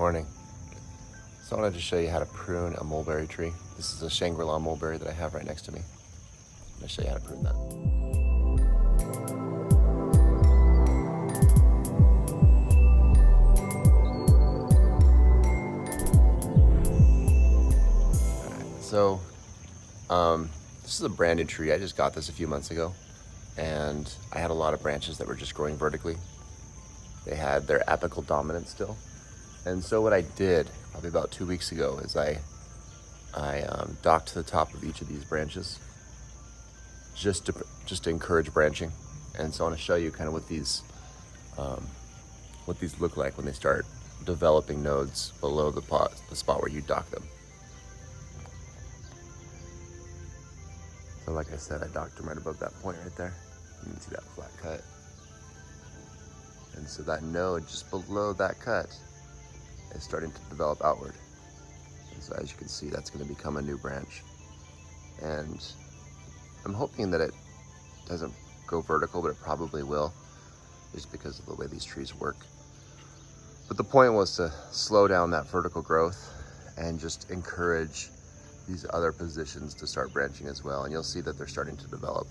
Morning. So I wanted to show you how to prune a mulberry tree. This is a Shangri-La mulberry that I have right next to me. I'm going to show you how to prune that. So, this is a brand new tree. I just got this a few months ago, and I had a lot of branches that were just growing vertically. They had their apical dominance still. And so what I did probably about 2 weeks ago is I docked the top of each of these branches just to encourage branching. And so I want to show you kind of what these look like when they start developing nodes below the spot where you dock them. So like I said, I docked them right above that point right there. You can see that flat cut. And so that node just below that cut is starting to develop outward. And so as you can see, that's going to become a new branch. And I'm hoping that it doesn't go vertical, but it probably will, just because of the way these trees work. But the point was to slow down that vertical growth and just encourage these other positions to start branching as well. And you'll see that they're starting to develop.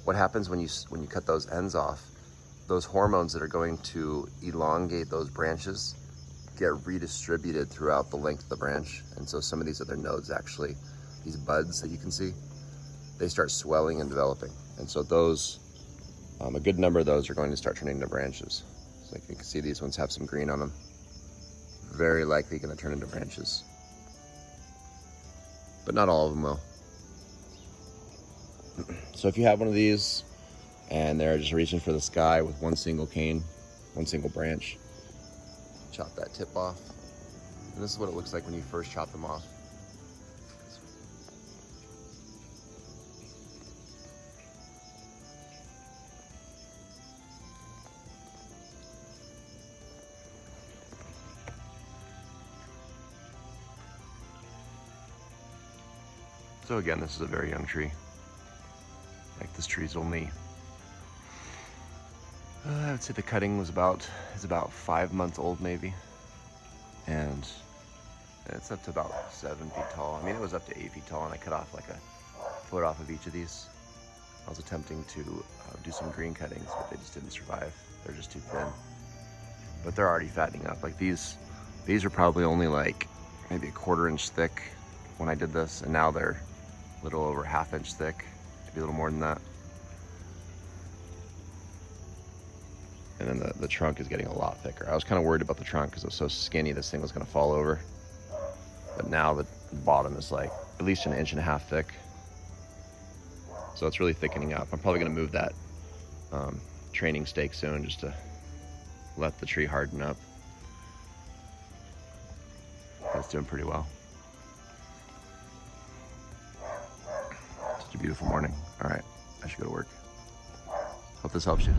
What happens when you cut those ends off, those hormones that are going to elongate those branches get redistributed throughout the length of the branch. And so some of these other nodes actually, these buds that you can see, they start swelling and developing. And so those, a good number of those are going to start turning into branches. So like you can see, these ones have some green on them. Very likely going to turn into branches. But not all of them will. So if you have one of these and they're just reaching for the sky with one single cane, one single branch, chop that tip off. And this is what it looks like when you first chop them off. So again, this is a very young tree. Like, this tree's only, I would say the cutting is about 5 months old maybe. And it's up to about 7 feet tall. I mean, it was up to 8 feet tall, and I cut off like a foot off of each of these. I was attempting to do some green cuttings, but they just didn't survive. They're just too thin. But they're already fattening up. Like these are probably only like maybe a 1/4 inch thick when I did this, and now they're a little over 1/2 inch thick, maybe a little more than that. And then the trunk is getting a lot thicker. I was kind of worried about the trunk because it was so skinny this thing was going to fall over. But now the bottom is like at least 1.5 inches thick. So it's really thickening up. I'm probably going to move that training stake soon just to let the tree harden up. It's doing pretty well. Such a beautiful morning. All right, I should go to work. Hope this helps you.